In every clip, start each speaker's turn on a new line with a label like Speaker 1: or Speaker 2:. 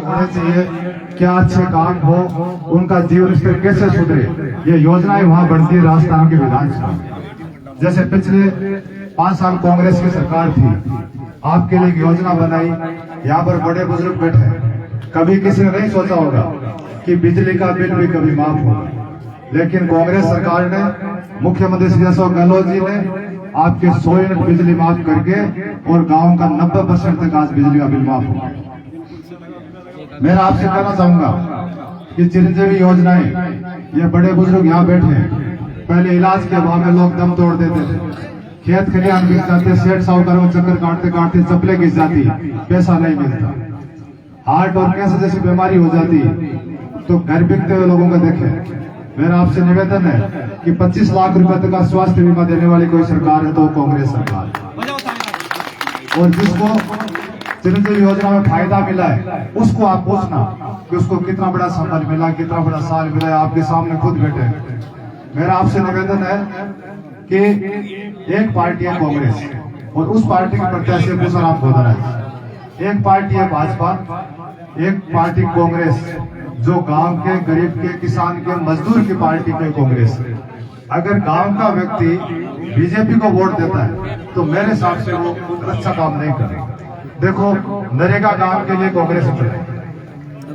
Speaker 1: होने चाहिए, क्या अच्छे काम हो, उनका जीवन स्तर कैसे सुधरे, ये योजनाएं वहां बनती है राजस्थान के विधानसभा। जैसे पिछले 5 साल कांग्रेस की सरकार थी, आपके लिए एक योजना बनाई, यहाँ पर बड़े बुजुर्ग बैठे, कभी किसी ने नहीं सोचा होगा कि बिजली का बिल भी कभी माफ होगा, लेकिन कांग्रेस सरकार ने, मुख्यमंत्री श्री अशोक गहलोत जी ने आपके 100 यूनिट बिजली माफ करके और गांव का 90% तक आज बिजली का बिल माफ होगा। मैं आपसे कहना चाहूंगा कि चिरंजीवी योजनाएं, ये बड़े बुजुर्ग यहाँ बैठे हैं, पहले इलाज के अभाव में लोग दम तोड़ देते थे, खेत खलिहान गिर जाते, सेठ साहूकारों चक्कर काटते काटते चप्पलें गिर जाती, पैसा नहीं मिलता, हार्ट और कैंसर जैसी बीमारी हो जाती, तो घर बिकते हुए लोगों को देखे। मेरा आपसे निवेदन है कि 25 लाख रुपए तक का स्वास्थ्य बीमा देने वाली कोई सरकार है तो कांग्रेस सरकार है। और जिसको चिरंजीवी योजना में फायदा मिला है उसको आप पूछना कि उसको कितना बड़ा संबल मिला, कितना बड़ा साल मिला, आपके सामने खुद बैठे। मेरा आपसे निवेदन है कि एक पार्टी है कांग्रेस और उस पार्टी के प्रत्याशी पूसाराम गोदारा, एक पार्टी है भाजपा, एक पार्टी कांग्रेस जो गांव के गरीब के, किसान के, मजदूर की पार्टी के कांग्रेस। अगर गांव का व्यक्ति बीजेपी को वोट देता है तो मेरे हिसाब से वो अच्छा काम नहीं करेगा। देखो, नरेगा काम के लिए कांग्रेस चले,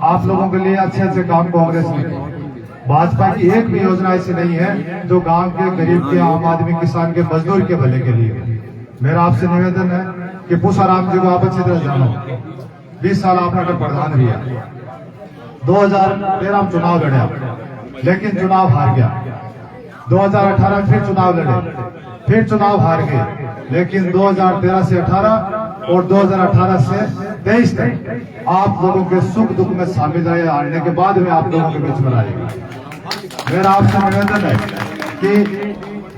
Speaker 1: आप लोगों के लिए अच्छे अच्छे काम कांग्रेस ने, भाजपा की एक भी योजना ऐसी नहीं है जो गांव के, गरीब के, आम आदमी, किसान के, मजदूर के भले के लिए। मेरा आपसे निवेदन है कि पूसाराम जी को आप अच्छी तरह जानो, 20 साल आपने प्रधान रिया, 2013 में चुनाव लड़े, लेकिन चुनाव हार गया, 2018 फिर चुनाव लड़े, फिर चुनाव हार गए, लेकिन 2013 से 18 और 2018 से 23 तक आप लोगों के सुख दुख में शामिल रहे, हारने के बाद में आप लोगों के बीच में आएगा। मेरा आपसे निवेदन है कि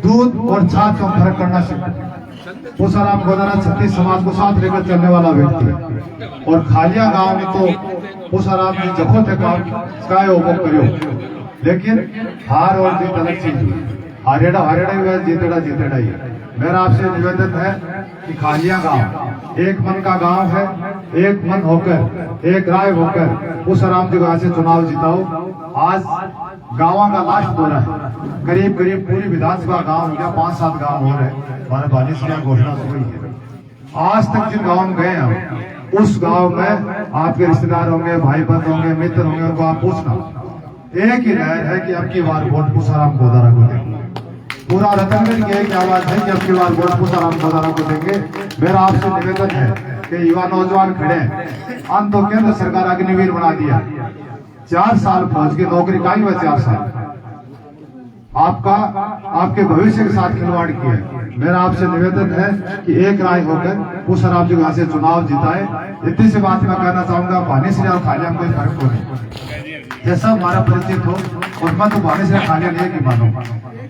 Speaker 1: दूध और छाछ को फर्क करना सीखो। पूसाराम गोदारा छत्तीस समाज को साथ लेकर चलने वाला व्यक्ति है, और खालिया गांव में तो पूसाराम जी जखो थे काम काय ओपन करियो, लेकिन हार और जीत अलग चीज हुई, हारेड़ा हारेड़ा हुआ, जीतेड़ा जीतेड़ा ही। मेरा आपसे निवेदन है कि खालिया गांव एक मन का गांव है, एक मन होकर, एक राय होकर पूसाराम जी को आज से चुनाव जिताओ। आज गाँव का लास्ट दौरा है, करीब करीब पूरी विधानसभा गांव या 5-7 गांव हो रहे, हमारे बाली से घोषणा हुई है। आज तक जिन गांव में गए हम, उस गांव में आपके रिश्तेदार होंगे, भाई बंद होंगे, मित्र होंगे, उनको आप पूछना, एक ही लहर है कि अब की बार वोट पूसाराम गोदारा को देंगे। पूरा रतनगढ़ की एक आवाज है कि अब की बार वोट पूसाराम गोदारा को देंगे। मेरा आपसे निवेदन है कि युवा नौजवान खड़े हैं, अंत तो केंद्र सरकार अग्निवीर बना दिया, 4 साल फौज की नौकरी का ही हुआ, 4 साल आपके भविष्य के साथ खिलवाड़ किया है। मेरा आपसे निवेदन है कि एक राय होकर पूसाराम जी यहाँ से चुनाव जिताए। इतनी सी बात मैं कहना चाहूंगा, भानी से और खालिया में कोई फर्क नहीं, जैसा हमारा परिचित हो और मैं तो भानी से खालिया नहीं की मानू।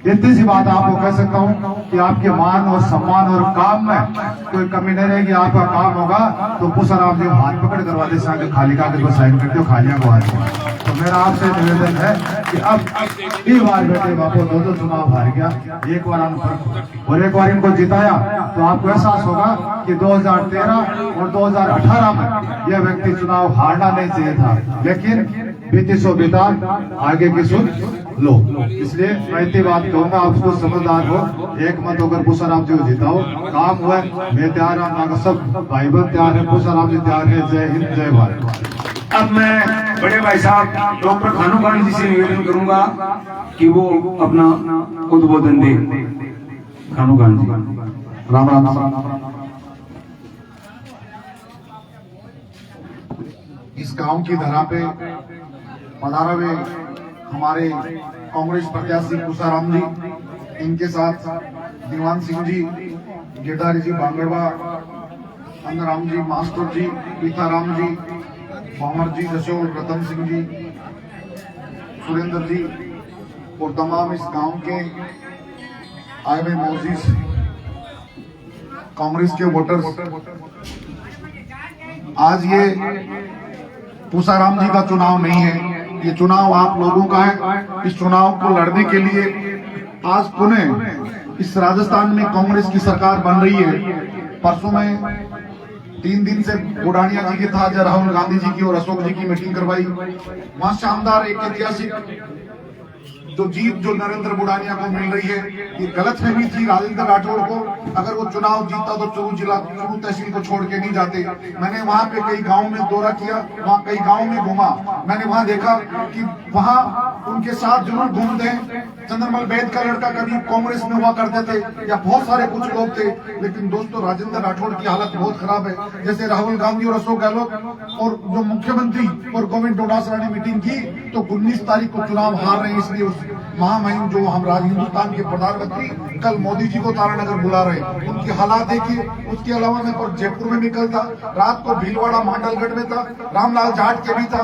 Speaker 1: इतनी सी बात आपको कह सकता हूँ कि आपके मान और सम्मान और काम में कोई कमी नहीं रहेगी। आपका काम होगा तो पूसाराम जी हाथ पकड़ करवा दे, खाली कागज को साइन करते हो, खालिया को आ जाए। तो मेरा आपसे निवेदन है कि अब 3 बार बेटे बापू 2 चुनाव हार गया, एक बार फर्क और एक बार इनको जिताया, तो आपको एहसास होगा कि 2013 और 2018 में यह व्यक्ति चुनाव हारना नहीं चाहिए था, लेकिन बीती सो बीता, आगे की सुन लो। इसलिए मैं इतनी बात कहूंगा, आप उसको समझदार हो, एक मत होकर पूसाराम जी को जिताओ। काम हुआ, मैं तैयार हूँ, सब भाई बहन तैयार है, पूसाराम जी तैयार है। जय हिंद, जय भारत।
Speaker 2: अब मैं बड़े भाई साहब डॉक्टर खानूखान जी से निवेदन करूंगा कि वो अपना उद्बोधन दे। खानूखान जी, राम राम।
Speaker 1: इस गांव की धरा पे पधारा हुए हमारे कांग्रेस प्रत्याशी पूसाराम जी, इनके साथ दीवान सिंह जी, गिरधारी जी बांगड़वा, अंगराम जी, मास्टर जी, पीताराम जी, भंवर जी, जशोर, रतन सिंह जी, सुरेंद्र जी और तमाम इस गांव के आए हुए मौजूद कांग्रेस के वोटर्स। आज ये पूसाराम जी का चुनाव नहीं है, ये चुनाव आप लोगों का है। इस चुनाव को लड़ने के लिए आज पुनः इस राजस्थान में कांग्रेस की सरकार बन रही है। परसों में 3 दिन से बुढ़ानिया जी की था, जब राहुल गांधी जी की और अशोक जी की मीटिंग करवाई। वहां शानदार एक ऐतिहासिक जो जीत जो नरेंद्र बुढ़ानिया को मिल रही है, ये गलतफहमी थी राजेंद्र राठौड़ को। अगर वो चुनाव जीता तो चुरू तहसील को छोड़ के नहीं जाते। मैंने वहां पे कई गांव में दौरा किया, वहां कई गांव में घूमा। मैंने वहां देखा कि वहां उनके साथ जरूर घूमते हैं। चंद्रमल बैद का लड़का कभी कांग्रेस में हुआ करते थे, या बहुत सारे कुछ लोग थे। लेकिन दोस्तों, राजेंद्र राठौड़ की हालत बहुत खराब है। जैसे राहुल गांधी और अशोक गहलोत और जो मुख्यमंत्री और गोविंद डोटासरा ने मीटिंग की, तो 19 तारीख को चुनाव हार रहे हैं। इसलिए उस महामहिम जो हम हिंदुस्तान के प्रधानमंत्री कल मोदी जी को तारानगर बुला रहे हैं, उनकी हालात देखिए। उसके अलावा मैं और जयपुर में निकल था, रात को भीलवाड़ा मांडलगढ़ में था, रामलाल जाट के भी था,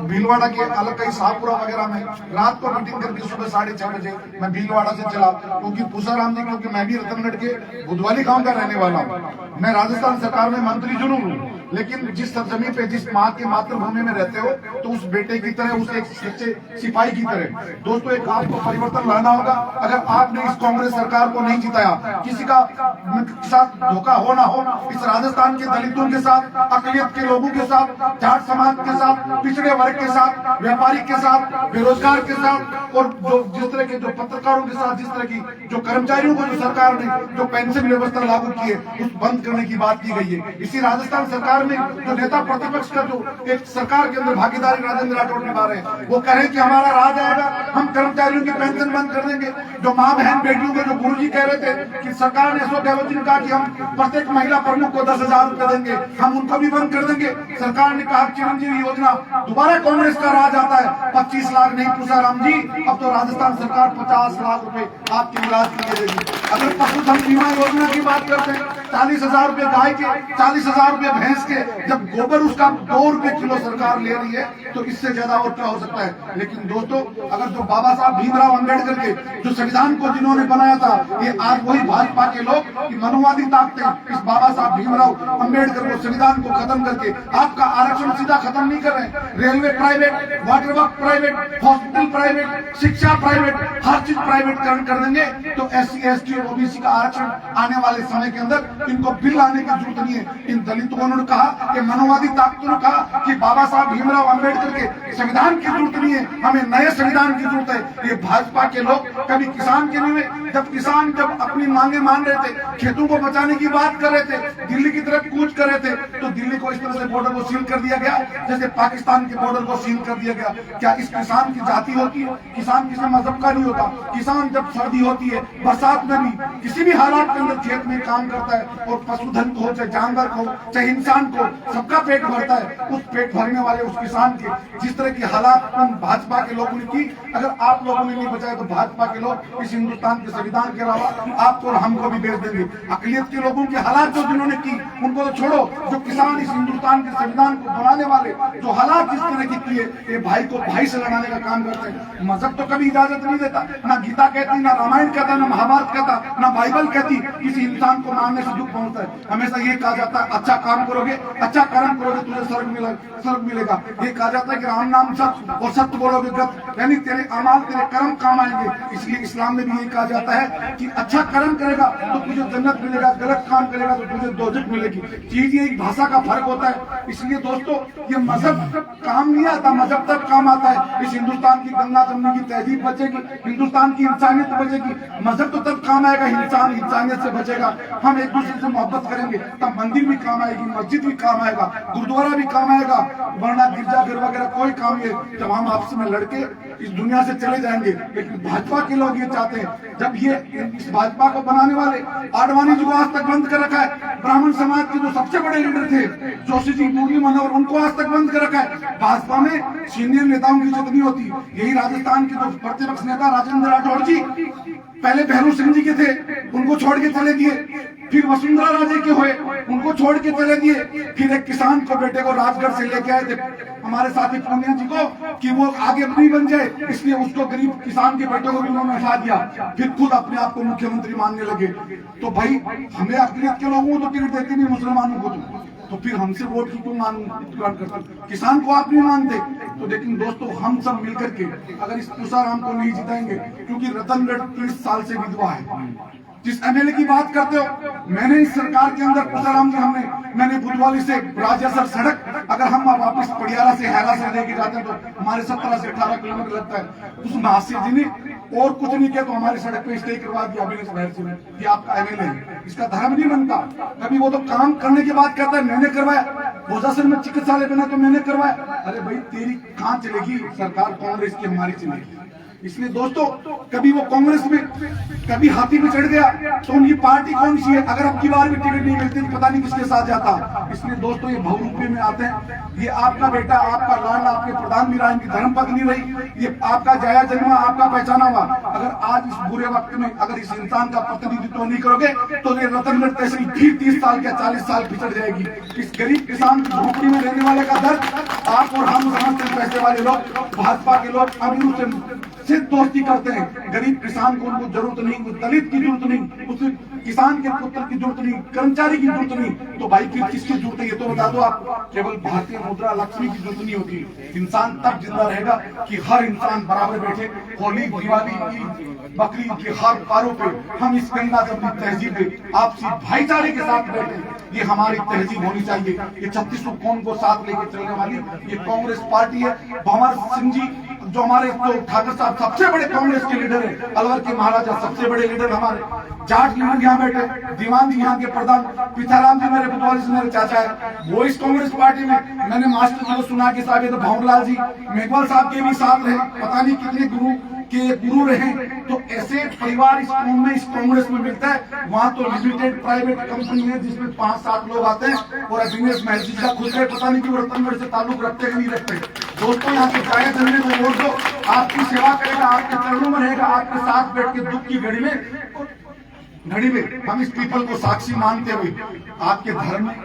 Speaker 1: भीलवाड़ा के अलग कई शाहपुरा वगैरह में। रात को मीटिंग करके सुबह 6:30 बजे मैं भीलवाड़ा से चला, क्योंकि पूसाराम जी, क्योंकि मैं भी रतनगढ़ के बुधवाली गांव का रहने वाला हूँ। मैं राजस्थान सरकार में मंत्री जरूर हूँ, लेकिन जिस सरजमी पे जिस माँ के मातृभूमि में रहते हो, तो उस बेटे की तरह, उस एक सच्चे सिपाही की तरह। दोस्तों, एक आपको परिवर्तन लाना होगा। अगर आपने इस कांग्रेस सरकार को नहीं जिताया, किसी का साथ धोखा हो ना हो, इस राजस्थान के दलितों के साथ, अकलियत के लोगों के साथ, जाट समाज के साथ, पिछड़े वर्ग के साथ, व्यापारी के साथ, बेरोजगार के साथ, और जो जिस तरह के जो पत्रकारों के साथ, जिस तरह की जो कर्मचारियों को जो सरकार ने जो पेंशन व्यवस्था लागू की है, उस बंद करने की बात की गई है। इसी राजस्थान सरकार में जो नेता प्रतिपक्ष का जो एक सरकार के अंदर भागीदारी राजेंद्र राठौड़ निभा रहे हैं, वो कह रहे हैं कि हमारा राज आएगा, हम कर्मचारियों की पेंशन बंद कर देंगे। जो माँ बहन बेटियों के जो गुरुजी कह रहे थे कि सरकार ने अशोक गहलोत जी ने कहा कि हम प्रत्येक महिला प्रमुख को 10,000 रुपए देंगे, हम उनको भी बंद कर देंगे। सरकार ने कहा चिरंजीवी योजना, दोबारा कांग्रेस का राज आता है। 25 लाख नहीं पूसाराम जी, अब तो राजस्थान सरकार 50 लाख रुपए आपके इलाज के लिए देगी। अगर पशुधन बीमा योजना की बात करते हैं, 40,000 रुपए गाय के, 40,000 रुपए भैंस के, जब गोबर उसका 2 रुपए किलो सरकार ले रही है, तो इससे ज्यादा और क्या हो सकता है। लेकिन दोस्तों, अगर जो बाबा साहब भीमराव अंबेडकर के जो संविधान को जिन्होंने बनाया था, ये आज वही भाजपा के लोग मनुवादी ताकतें इस बाबा साहब भीमराव अंबेडकर को संविधान को खत्म करके आपका आरक्षण सीधा खत्म नहीं कर रहे। Railway private, water work private, hospital private, शिक्षा प्राइवेट, हर चीज प्राइवेटकरण कर देंगे। तो SC ST और OBC का आरक्षण आने वाले समय के अंदर इनको बिल लाने की जरूरत नहीं है। इन दलितों ने कहा, कि मनोवादी ताकतों ने कहा कि बाबा साहब भीमराव अंबेडकर के संविधान की जरूरत नहीं है, हमें नए संविधान की जरूरत है। ये भाजपा के लोग कभी किसान के लिए, जब किसान जब अपनी मांगे मान रहे थे, खेतों को बचाने की बात कर रहे थे, दिल्ली की तरफ कूच कर रहे थे, तो दिल्ली को इस तरह से बॉर्डर को सील कर दिया गया, जैसे पाकिस्तान के बॉर्डर को सील कर दिया गया। क्या इस किसान की जाति होती है? किसान किसी मजहब का नहीं होता। किसान जब सर्दी होती है, बरसात में भी, किसी भी हालात के अंदर खेत में काम करता है, और पशुधन को, चाहे जानवर को, चाहे इंसान को, सबका पेट भरता है। उस पेट भरने वाले उस किसान के जिस तरह की हालात उन भाजपा के लोगों ने की, अगर आप लोगों ने नहीं बचाया, तो भाजपा के लोग इस हिंदुस्तान के संविधान के अलावा आपको और हमको भी बेच देंगे। अकलियत के लोगों के हालात जो जिन्होंने की, उनको तो छोड़ो, जो किसान इस हिंदुस्तान के संविधान को बनाने वाले जो हालात जिस तरह की किए, ये भाई को भाई से लड़ाने का काम करते हैं। मजहब तो कभी इजाजत नहीं देता, ना गीता कहती, ना रामायण कहता, ना महाभारत कहता, ना बाइबल कहती किसी इंसान को मानने से दुख पहुंचता है। हमेशा ये कहा जाता है, अच्छा काम करोगे, अच्छा कर्म करोगे, तुझे स्वर्ग मिलेगा। ये कहा जाता है कि राम नाम सत्य, और सत्य बोलोगे गत, यानी तेरे अमाल, तेरे कर्म काम आएंगे। इसलिए इस्लाम में भी यही कहा जाता है कि अच्छा कर्म करेगा तो तुझे जन्नत मिलेगा, गलत काम करेगा तो तुझे दोजख मिलेगी। चीज ये एक भाषा का फर्क होता है। इसलिए दोस्तों, ये मजहब काम नहीं आता, मजहब तब काम आता है इस हिंदुस्तान की गंगा जमनी की तहजीब बचेगी, हिंदुस्तान की इंसानियत बचेगी। मजहब तो तब काम आएगा, इंसान इंसानियत से बचेगा, हम एक दूसरे से मोहब्बत करेंगे, तब मंदिर भी काम आएगी, मस्जिद भी काम आएगा, गुरुद्वारा भी काम आएगा, वरना गिरजाघर वगैरह कोई काम नहीं है। जब हम आपस में लड़के इस दुनिया से चले जाएंगे। लेकिन भाजपा के लोग ये चाहते हैं, जब ये इस भाजपा को बनाने वाले आडवाणी जी को आज तक बंद कर रखा है, ब्राह्मण समाज के जो सबसे बड़े लीडर थे जोशी जी, मुरली मनोहर, उनको आज तक बंद कर रखा है। भाजपा में सीनियर नेताओं की इज्जत नहीं होती। यही राजस्थान के जो प्रतिपक्ष नेता राजेंद्र राठौड़ जी, पहले भैरू सिंह जी के थे, उनको छोड़ के चले दिए। फिर वसुंधरा राजे के हुए, उनको छोड़ के चले दिए। फिर एक किसान को, बेटे को राजगढ़ से लेके आए थे हमारे साथी पूर्णिया जी को, कि वो आगे नहीं बन जाए, इसलिए उसको गरीब किसान के बेटे को भी उन्होंने हटा दिया। फिर खुद अपने आप को मुख्यमंत्री मानने लगे। तो भाई, हमें अकलियत के लोगों को तो टिकट देते नहीं, मुसलमानों को तो फिर हमसे वोट की क्यों करते? किसान को आप नहीं मानते तो। लेकिन दोस्तों, हम सब मिलकर के अगर इस पूसाराम को नहीं जिताएंगे, क्योंकि रतनगढ़ 30 साल से विधवा है,
Speaker 3: जिस एमएलए की बात करते हो, मैंने इस सरकार के अंदर पुसाराम जी मैंने बुधवाली से राजासर सड़क अगर हम वापस पड़ियाला से हैरा से लेके जाते हैं तो हमारे 17 से 18 किलोमीटर लगता है। उस महाशय जी ने और कुछ नहीं किया तो हमारी सड़क पे स्टे करवा दिया अभिनेश बैनर्जी ने। ये आपका एमएलए है, इसका धर्म नहीं बनता। कभी वो तो काम करने की बात करता है, मैंने करवाया भोजासर में चिकित्सालय बना तो मैंने करवाया। अरे भाई तेरी कहां चलेगी सरकार, कांग्रेस की हमारी चलेगी। इसलिए दोस्तों कभी वो कांग्रेस में कभी हाथी पे चढ़ गया तो उनकी पार्टी कौन सी है, अगर अब की बार भी टिकट नहीं मिलती तो पता नहीं किसके साथ जाता। इसलिए दोस्तों ये बहुरूपी में आते हैं। ये आपका बेटा, आपका लाडला, आपके प्रधान भी रहा, इनकी धर्म पत्नी रही, ये आपका जाया जन्मा, आपका पहचाना हुआ। अगर आज इस बुरे वक्त में अगर इस इंसान का प्रतिनिधित्व नहीं करोगे तो ये रतनगढ़ तहसील फिर 30 साल या 40 साल पिछड़ जाएगी। इस गरीब किसान की झोपड़ी में रहने वाले का दर्द आप और हम समझते हैं। पैसे वाले लोग, भाजपा के लोग अमीरों से दोस्ती करते हैं। गरीब किसान को उनको जरूरत नहीं, दलित की जरूरत नहीं, उस किसान के पुत्र की जरूरत नहीं, कर्मचारी की जरूरत नहीं, तो भाई फिर किसकी जरूरत है ये तो बता दो आप। केवल भारतीय मुद्रा लक्ष्मी की जरूरत नहीं होती। इंसान तब जिंदा रहेगा कि हर इंसान बराबर बैठे। होली, दिवाली, बकरी के हर पर्व पे हम इस गंगा जमुनी तहजीब पे आपसी भाईचारे के साथ बैठे। ये हमारी तहजीब होनी चाहिए। ये 36 कौम को साथ लेकर चलने वाली ये कांग्रेस पार्टी है। भंवर सिंह जी जो हमारे तो ठाकर साहब सबसे बड़े कांग्रेस के लीडर है, अलवर के महाराजा सबसे बड़े लीडर हमारे, जाट लीडर यहाँ बैठे, दीवान जी यहाँ के प्रधान, पिताराम जी मेरे बुधवाली से मेरे चाचा है, वो इस कांग्रेस पार्टी में। मैंने मास्टर जी को सुना कि साहब ये तो भंवरलाल जी मेघवाल साहब के भी साथ रहे, पता नहीं कितने गुरु रहे। तो ऐसे परिवार इस कौम में, इस कांग्रेस में मिलता है। वहां तो लिमिटेड प्राइवेट कंपनी है जिसमें 5-7 लोग आते हैं और अभिनेश महर्षि का खुद से पता नहीं कि वो रतनगढ़ से ताल्लुक रखते कि नहीं रखते। दोस्तों यहाँ के जाया चलने को वोट दो, आपकी सेवा करेगा, आपके चरणों में रहेगा, आपके साथ बैठ के दुख की घड़ी में हम इस पीपल को साक्षी मानते हुए आपके धर्म में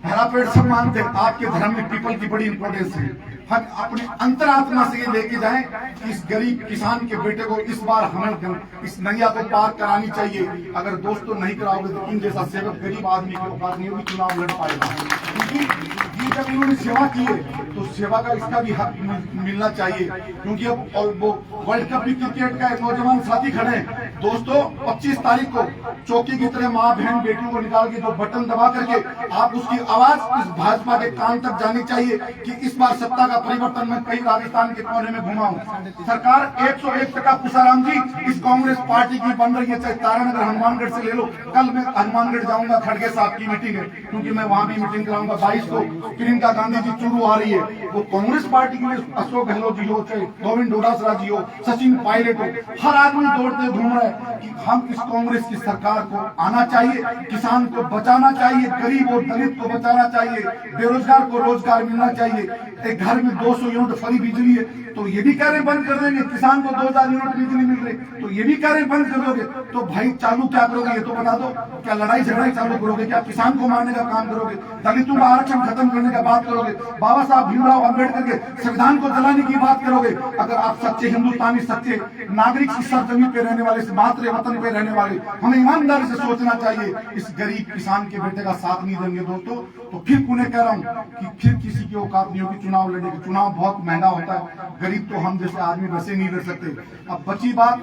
Speaker 3: हरा पेड़ सब मानते हैं। आपके धर्म में पीपल की बड़ी इंपॉर्टेंस है। हम अपने अंतरात्मा से ये लेके जाएं कि इस गरीब किसान के बेटे को इस बार हमें इस नैया को पार करानी चाहिए। अगर दोस्तों नहीं कराओगे तो इन जैसा सेवक गरीब आदमी के औकात नहीं होगी चुनाव लड़ पाएगा। क्योंकि ये जब इन्होंने सेवा की है तो सेवा का इसका भी हक मिलना चाहिए। क्योंकि अब और वो वर्ल्ड कप क्रिकेट का एक नौजवान साथी खड़े हैं दोस्तों, 25 तारीख को चौकी की तरह माँ बहन बेटियों को निकाल के जो बटन दबा करके आप उसकी आवाज इस भाजपा के कान तक जानी चाहिए कि इस बार सत्ता का परिवर्तन। में कई राजस्थान के कोने में घुमा हूँ, सरकार 101% पुसाराम जी इस कांग्रेस पार्टी की बन रही है। चाहे तारानगर हनुमानगढ़ से ले लो, कल मैं हनुमानगढ़ जाऊंगा, खड़गे साहब की मीटिंग है क्योंकि मैं वहां भी मीटिंग कराऊंगा। 22 को प्रियंका गांधी जी चूरू आ रही है। वो कांग्रेस पार्टी के लिए अशोक गहलोत जी हो, चाहे गोविंद डोटासरा जी हो, सचिन पायलट हो, हर आदमी दौड़ते घूम रहा है कि हम इस कांग्रेस की सरकार को आना चाहिए, किसान को बचाना चाहिए, गरीब और दलित को बचाना चाहिए, बेरोजगार को रोजगार मिलना चाहिए। एक घर में 200 यूनिट फ्री बिजली है तो ये भी कह रहे बंद कर देंगे, किसान को 2000 यूनिट बिजली मिल रही तो ये भी कह रहे बंद कर दोगे। तो भाई चालू क्या करोगे ये तो बता दो। क्या लड़ाई झगड़ाई चालू करोगे? क्या किसान को मारने का काम करोगे? दलितों का आरक्षण खत्म करने का बात करोगे? बाबा साहब भीमराव अम्बेडकर के संविधान को जलाने की बात करोगे? अगर आप सच्चे हिंदुस्तानी, सच्चे नागरिक, इस सरजमी पे रहने वाले, इस मातृ वतन पे रहने वाले, हमें ईमानदारी से सोचना चाहिए। इस गरीब किसान के बेटे का साथ नहीं देंगे दोस्तों तो फिर उन्हें कह रहा हूँ कि फिर किसी की औकात नहीं होगी चुनाव लड़ने की। चुनाव बहुत महंगा होता है, गरीब तो हम जैसे आदमी वैसे नहीं लड़ सकते। अब बची बात,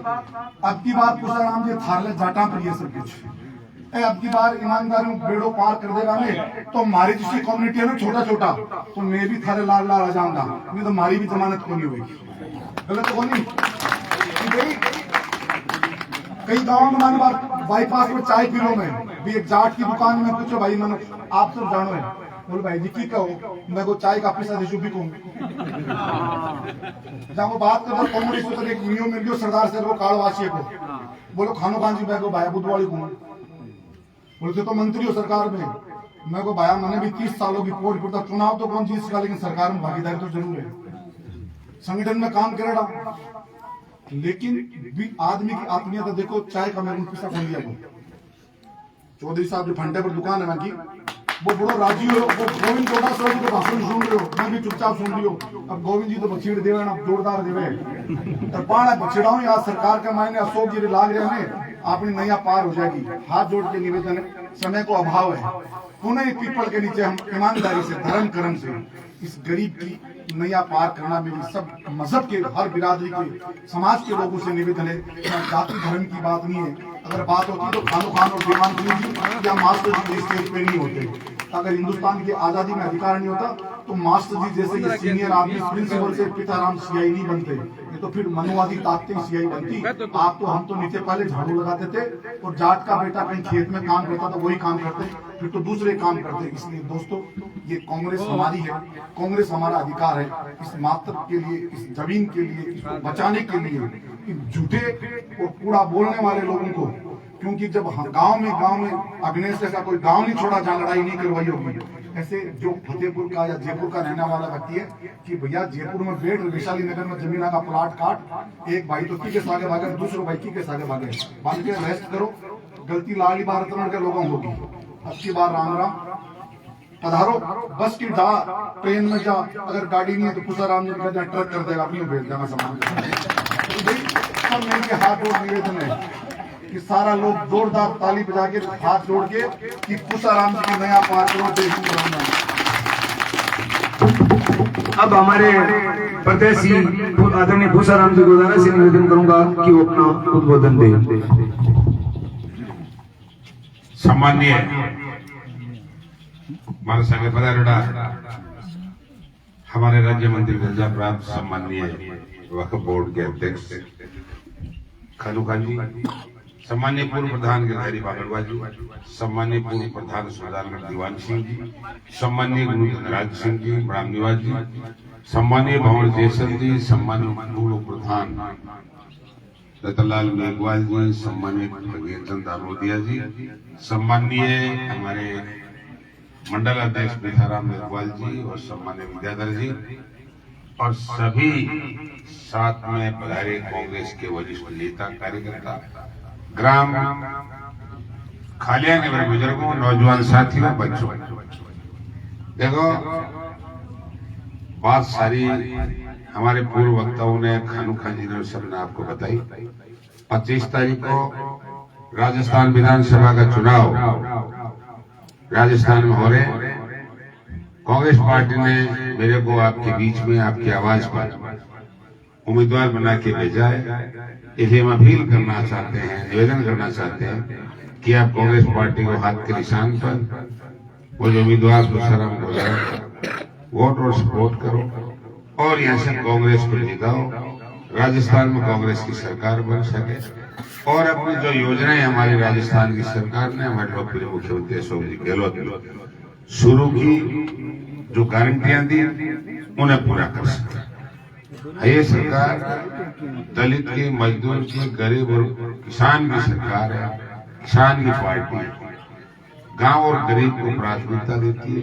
Speaker 3: अब की बात पुसाराम जी थारले जाटा पर ये सब कुछ अब की बार ईमानदारी बेड़ो पार कर देगा ने तो हमारी जिसकी कम्युनिटी है ना छोटा छोटा तो मैं भी थारे लाल लाल आ जाऊंगा, नहीं तो हमारी भी जमानत को नहीं होगी। गलत हो नहीं? कई गाँव में मैंने बाईपास में चाय पी लो, में भी एक जाट की दुकान में पूछो भाई मैंने आप सब जानो है, बोलो भाई जी की कहो मैं को चाय का पैसा दे भी कहूँ जहाँ वो बात करता कांग्रेस को एक नियम मिल गयो सरदार से वो कालवासी को बोलो खानो खान जी मैं को भाई बुधवाड़ी को बोलते तो मंत्री हो सरकार में। मैं को भाया मैंने भी 30 सालों की पोस्ट पड़ता, चुनाव तो कौन जीत का लेकिन सरकार में भागीदारी तो जरूर है, संगठन में काम करेगा। लेकिन भी आदमी की आत्मीयता देखो, चाय का मैंने पैसा खोल दिया चौधरी साहब जो फंडे पर दुकान है मैं वो बड़ो राजी हो, वो गोविंद डोटासरा जी को भाषण सुन रहे हो, मैं भी चुपचाप सुन रही हूँ। अब गोविंद जी तो बछीड़ देवे ना जोरदार देवे तो पाना बछड़ाऊ यहाँ सरकार का मायने अशोक जी लाग रहे हैं अपनी नैया पार हो जाएगी। हाथ जोड़ के निवेदन है, समय को अभाव है, पुनः पीपल के नीचे हम ईमानदारी से धर्म कर्म से इस गरीब की नैया पार करना मेरी सब मजहब के हर बिरादरी के समाज के लोगों से निवेदन है। जाति धर्म की बात नहीं है। अगर बात होती तो खानो खान और देवानंद जी या मास्टर जी स्टेज पे नहीं होते। अगर हिंदुस्तान की आजादी में अधिकार नहीं होता तो मास्टर जी जैसे ये सीनियर आदमी प्रिंसिपल से पिताराम सीआई नहीं बनते, ये तो फिर मनुवादी ताकतें सीआई बनती। आप तो हम तो नीचे पहले झाड़ू लगाते थे और जाट का बेटा कहीं खेत में काम करता तो वही काम करते, फिर तो दूसरे काम करते। इसलिए दोस्तों ये कांग्रेस हमारी है, कांग्रेस हमारा अधिकार है। इस मातृ के लिए, इस जमीन के लिए, इसको बचाने के लिए इन झूठे और कूड़ा बोलने वाले लोगों को, क्योंकि जब गांव में अग्नेश जैसा कोई गांव नहीं छोड़ा जहां लड़ाई नहीं करवाई होगी, ऐसे जो फतेहपुर का या जयपुर का रहने वाला व्यक्ति है कि भैया जयपुर में बैठ वैशाली नगर में जमीना का प्लाट काट, एक भाई तो की के सागे भागे, दूसरे भाई की के सागे भागे, बांध के रेस्ट करो। गलती लाली भारत के लोगों होगी। अब की बार राम राम पधारो, बस की डा ट्रेन में जा, अगर गाड़ी नहीं है तो पुसाराम जी ट्रक कर देगा, अपनी भेज देगा सामान। सब मिलकर हाथ जोड़ निवेदन है कि सारा लोग जोरदार ताली बजा के हाथ जोड़ के कि पुसाराम जी की नया पार्क रोड देश में।
Speaker 2: अब हमारे प्रत्याशी आदरणीय भूसाराम जी को द्वारा से निवेदन करूंगा कि वो अपना उद्बोधन दे।
Speaker 4: सम्माननीय हमारे संघ पधारेड़ा हमारे राज्य मंत्री दर्जा प्राप्त सम्माननीय वक्फ बोर्ड के अध्यक्ष खानू खान जी, सम्माननीय पूर्व प्रधान गिरधारी बागड़वा जी, सम्माननीय पूर्व प्रधान सुधारगढ़ दीवान सिंह जी, सम्माननीय गुरु धनराज सिंह जी, राम निवास जी, सम्माननीय भंवर जयसल जी, सम्माननीय पूर्व प्रधान रतनलाल मेघवाल जी, सम्मानित खगेचंद दारोदिया जी, सम्माननीय हमारे मंडल अध्यक्ष बिथाराम मेघवाल जी और सम्माननीय विद्याधर जी और सभी साथ में पधारे कांग्रेस के वरिष्ठ नेता कार्यकर्ता, ग्राम खालिया नगर बुजुर्गों, नौजवान साथियों, बच्चों। देखो बात सारी हमारे पूर्व वक्ताओं ने, खानू खान जी ने, सबने आपको बताई। 25 तारीख को राजस्थान विधानसभा का चुनाव राजस्थान में हो रहे। कांग्रेस पार्टी ने मेरे को आपके बीच में आपकी आवाज पर उम्मीदवार बना के भेजा है। इसलिए हम अपील करना चाहते हैं, निवेदन करना चाहते हैं कि आप कांग्रेस पार्टी को हाथ के निशान पर वो जो उम्मीदवार भूसाराम को वोट और सपोर्ट करो और यहाँ से कांग्रेस को जिताओ, राजस्थान में कांग्रेस की सरकार बन सके और अपनी जो योजनाएं हमारी राजस्थान की सरकार ने, हमारे लोकप्रिय मुख्यमंत्री अशोक जी गहलोत ने शुरू की, जो गारंटियां दी उन्हें पूरा कर सके। ये सरकार दलित की, मजदूर की, गरीब और किसान की सरकार है, किसान की पार्टी है, गांव और गरीब को प्राथमिकता देती है,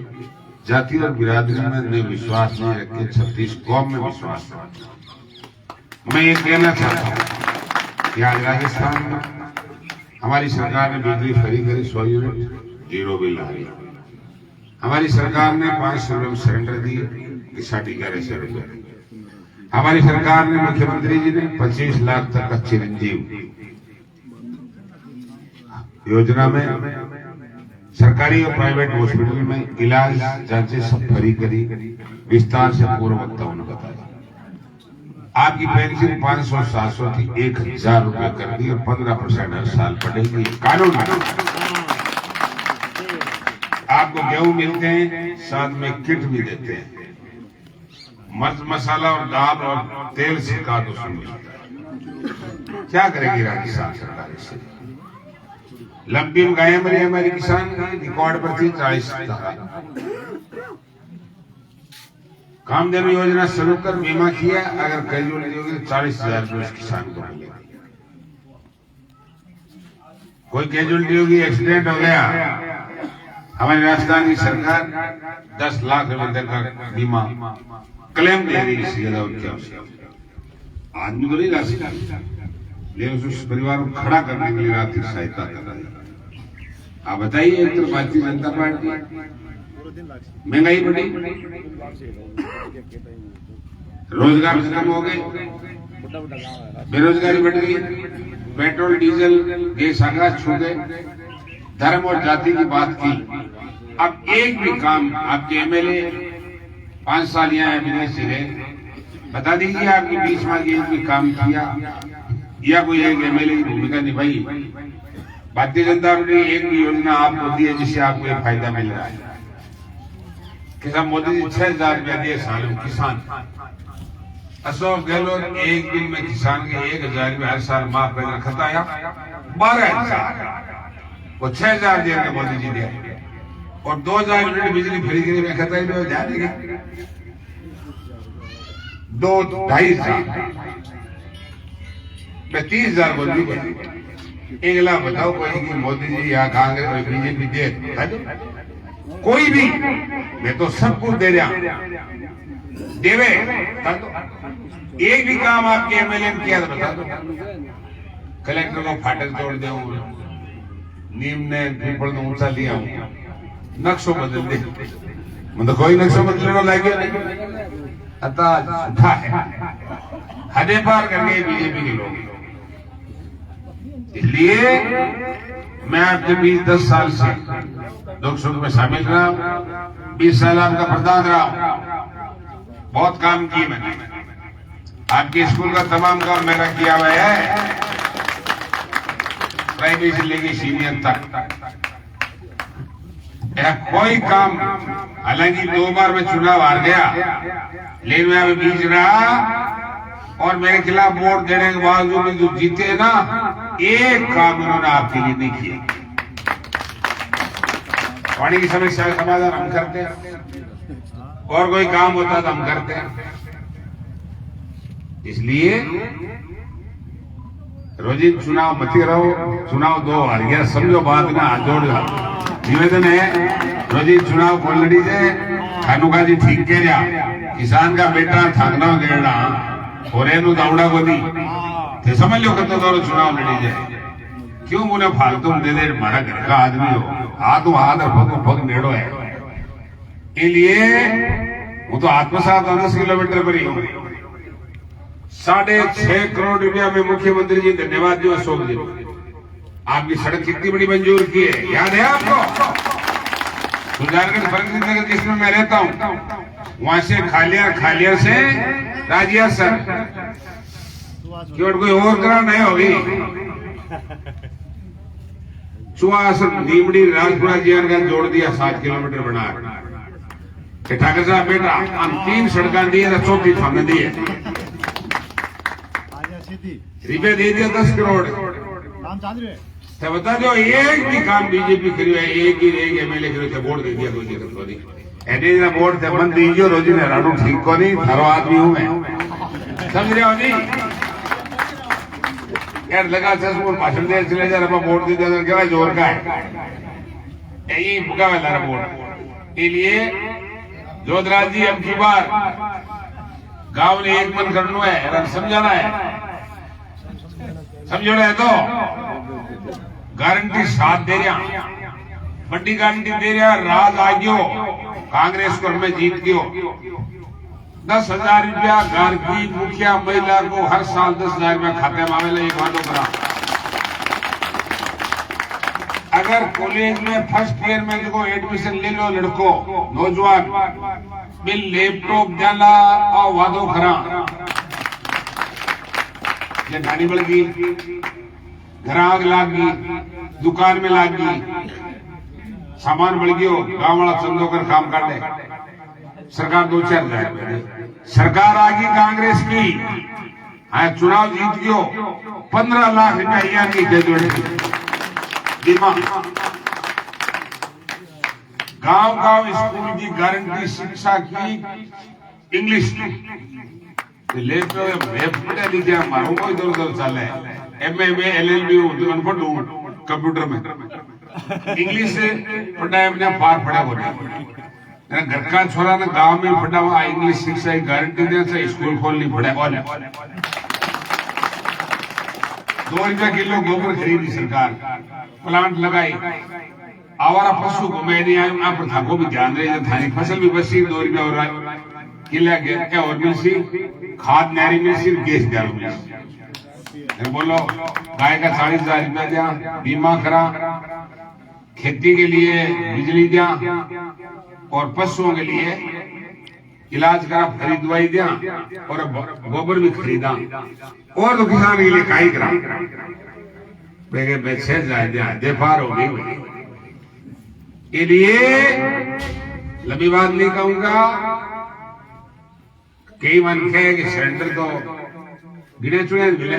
Speaker 4: जाति और बिरादरी में विश्वास नहीं रखते, 36 कौम में विश्वास रखते। मैं ये कहना चाहता हूँ कि आज राजस्थान में हमारी सरकार ने बिजली फ्री करी, 100 यूनिट 0 बिल आ रही। हमारी सरकार ने 500 रुपये सिलेंडर दिए कि 11.5 रुपये। हमारी सरकार ने, मुख्यमंत्री जी ने 25 लाख तक का चिरंजीव योजना में सरकारी और प्राइवेट हॉस्पिटल में इलाज, जांचें सब फ्री करी। विस्तार से पूर्व वक्ताओं ने बताया। आपकी पेंशन 500-700 थी, 1000 रुपये कर दी और 15% हर साल बढ़ेगी। कानून आपको गेहूं मिलते हैं, साथ में किट भी देते हैं। मर्च मसाला और दाल और तेल से का तो सुन क्या करेगी राजस्थान सरकार इससे? लंबी में गायें मरी हमारी किसान रिकॉर्ड पर थी 40 कामधेनु योजना शुरू कर बीमा किया, अगर कैजुअलिटी होगी तो 40,000 रुपये किसान को मिलेगा। कोई कैजुअलिटी होगी, एक्सीडेंट हो गया, हमारी राजस्थान की सरकार 10 लाख रुपए तक का बीमा क्लेम दे रही है। ज्यादा और क्या आदमी को नहीं ला सकता, लेकिन उस परिवार को खड़ा करने के लिए आर्थिक सहायता कर रही है। आप बताइए, एक तो भारतीय जनता पार्टी महंगाई बढ़ी, रोजगार खत्म हो गए, बेरोजगारी बढ़ गई, पेट्रोल डीजल गैस आकाश छू गए, धर्म और जाति की बात की। अब एक भी काम आपके एमएलए 5 साल यहाँ एमएलए से रहे, बता दीजिए आपके बीच में एक भी काम किया या कोई एक एमएलए की भूमिका निभाई भारतीय जनता पार्टी ने एक भी योजना आपको दी है जिससे आपको ये फायदा मिल रहा है? किसान मोदी जी 6,000 रुपया दिए साल में किसान। अशोक गहलोत एक दिन में किसान के 1,000 रुपया हर साल माफ कर रखता है 12,000 वो 6,000 दिए मोदी जी दिया और 2,000 यूनिट बिजली फ्री के लिए खता ही जाएगा 2-2.5 मैं 30,000 बोल दी। एक लाख बताओ कोई कि मोदी जी या कांग्रेस और बीजेपी दे कोई भी मैं तो सब कुछ दे रहा देवे एक भी काम आपके एमएलए ने किया तो बता दो। कलेक्टर को फाटक तोड़ दे नीम ने पीपल में ऊंचा लिया नक्शो बदल दे मतलब कोई नक्शो बदलने वाला लगे अतः झूठा है हदे पार करने बीजेपी के लोग। इसलिए मैं आपके बीच 10 साल से दुख सुख में शामिल रहा 20 साल आपका प्रधान रहा बहुत काम किए मैंने आपके स्कूल का तमाम काम मेरा किया हुआ है प्राइमरी से लेके सीनियर तक कोई काम हालांकि 2 बार मैं चुनाव हार गया लेकिन मैं अभी बीच रहा और मेरे खिलाफ वोट देने के बावजूद जो जीते ना एक काम उन्होंने आपके लिए नहीं किया। पानी की समस्या का समाधान हम करते हैं और कोई काम होता तो हम करते हैं। इसलिए रोजी चुनाव मत रहो चुनाव 2 हार गया समझो बात ना जोड़ निवेदन है रोजी चुनाव कौन लड़ी से खानुका जी ठीक कह रहा किसान का बेटा थाकना गेड़ा और दौड़ा को दी थे समझ लो कतो दौर चुनाव लड़ी जाए क्यों मुझे फालतू दे दे हमारा घर का आदमी हो हाथ और पग नेड़ो है इसलिए वो तो आत्मसात 10 किलोमीटर पर ही हूँ 6.5 करोड़ रुपया में मुख्यमंत्री जी धन्यवाद जो अशोक जी आपकी सड़क कितनी बड़ी मंजूर की है याद है आपको सुजानगढ़ फरगत नगर जिसमें मैं रहता हूँ वहां से खालिया से राजिया सर क्यों कोई और ग्राह नहीं होगी चुआसर नीमड़ी राजपुरा जियानगंज का जोड़ दिया 7 किलोमीटर बना ठाकर साहब बेटा हम 3 सड़कें दी है 4थी थाने दी है रुपये दे दिया 10 करोड़ तो बता दो एक भी काम बीजेपी करी है एक एमएलए करी वोट दे दिया कोई दिक्कत नहीं एने वोट थे बंद दीजिए रोजी ने रानू ठीक को नहीं थारो आदमी हूं मैं समझ रहे हो नहीं यार लगा स्कूल भाषण दे चले जा रहा वोट दे दिया क्या जोर का है यही भुगा वाला वोट इसलिए जोधराज जी अब की बार गांव ने एक मन करना है समझाना है समझो है तो गारंटी 7 दे रहा बड़ी गारंटी दे रहा राज आ गयो कांग्रेस को हमें जीत गयो 10,000 रुपया घर की मुखिया महिला को हर साल 10,000 रुपया खाते में आवेला एक वादो करा अगर कॉलेज में फर्स्ट ईयर में देखो एडमिशन ले लो लड़को नौजवान बिल लैपटॉप देना और वादो करा ये गाड़ी बढ़ गई घर आग लाग गई दुकान में लाग गई सामान बढ़ गयो गांव वाला चंदो कर काम कर ले सरकार 2-4 जाए सरकार आ गई कांग्रेस की चुनाव जीत गयो 15 लाख रुपया की दिमाग गांव स्कूल की गारंटी शिक्षा की इंग्लिश की लैपटॉप लीजिए मारू को इधर उधर चले एमए एलएलबी अनपढ़ हूं कंप्यूटर में इंग्लिश से पढ़ाई अपने पार पड़ा हो रहा घर का छोरा ने गांव में पढ़ा हुआ इंग्लिश शिक्षा की गारंटी दे से स्कूल खोलनी पड़े और 2 रुपया किलो गोबर खरीदी सरकार प्लांट लगाई आवारा पशु को मैं नहीं आया आप प्रथा को भी ध्यान रहे थानी फसल भी बसी 2 रुपया और किला क्या और मिलसी खाद नारी मिलसी गैस दारू मिलसी बोलो गाय का 40,000 रुपया दिया बीमा करा खेती के लिए बिजली दिया और पशुओं के लिए इलाज करा फ्री दवाई दिया और गोबर भी खरीदा और तो किसान के लिए काई करा मैं 6 दे पार हो गई। के लिए लंबी बात नहीं कहूंगा। कई मन कहे कि सिलेंडर तो गिने चुने मिले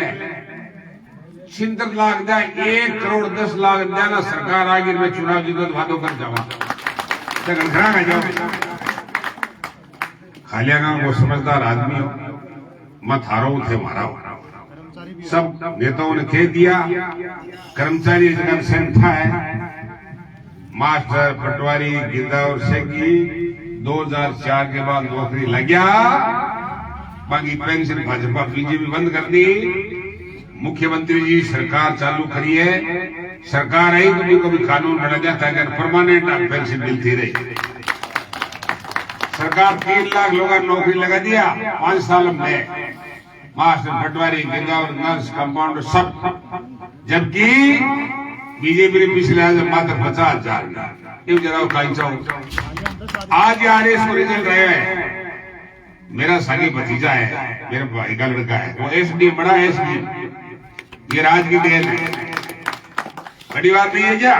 Speaker 4: 70 लाख दा 1 करोड़ 10 लाख देना सरकार आगे में चुनाव जीतो तो वादों कर जावा घंटा जाओ। खालिया गांव वो समझदार आदमी हो, मत हारो थे मारा। सब नेताओं ने कह दिया कर्मचारी जनसंख्या है, मास्टर पटवारी गिरदा और शेखी 2004 के बाद नौकरी लग गया। बाकी पेंशन भाजपा बीजेपी बंद कर दी। मुख्यमंत्री जी सरकार चालू करी है, सरकार आई तो भी कभी कानून बना दिया ताकि परमानेंट पेंशन मिलती रही। सरकार 3 लाख लोगों को नौकरी लगा दिया 5 साल में, मास्टर पटवारी गिरदा और नर्स कंपाउंडर सब। जबकि बीजेपी ने पिछले आज मात्र 50,000 जरा खाई चाहूं। आज आरएस को रिजल्ट रहे हैं। मेरा सगे भतीजा है, मेरे भाई का लड़का है, वो एसडी बड़ा एसडी। ये राज की देन है, बड़ी बात नहीं है क्या?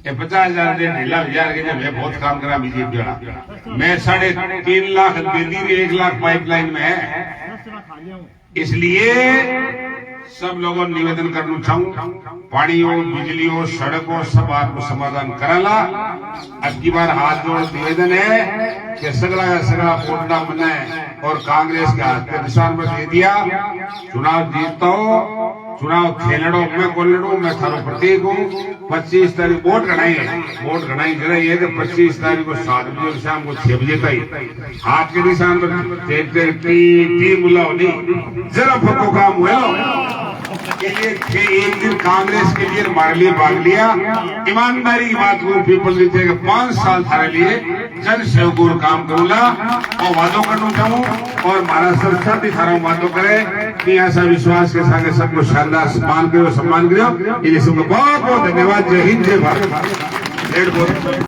Speaker 4: ये 50,000 ढीला हजार के मैं बहुत काम करा बीजेपी वाला। मैं 3.5 लाख दे दी, 1 लाख पाइपलाइन में है। इसलिए सब लोगों निवेदन करना चाहूं, पानी हो, बिजली हो, सड़क हो, सब आपको समाधान कराला। अब की बार हाथ जोड़ निवेदन है कि सगड़ा पोटना बनाए और कांग्रेस के हाथ पे निशान पर दे दिया। चुनाव जीतता हो, चुनाव खेलड़ो मैं कोलड़ो मैं थारो प्रतीक हूँ। 25 तारीख वोट गणाई है, वोट गणाई जरा ये कि 25 तारीख को 7 बजे और शाम को 6 बजे तक हाथ के निशान पर टी बुलाओ नहीं, जरा फको काम हुए के लिए एक दिन कांग्रेस के लिए मार लिए भाग लिया। ईमानदारी की बात को पीपल देते 5 साल थारे लिए जन सेवक काम करूंगा और वादों करना चाहूँ और महाराज सर सब भी थारा वादों करे कि ऐसा विश्वास के साथ सबको शानदार सम्मान करो। ये सबको बहुत बहुत धन्यवाद। जय हिंद, जय भारत।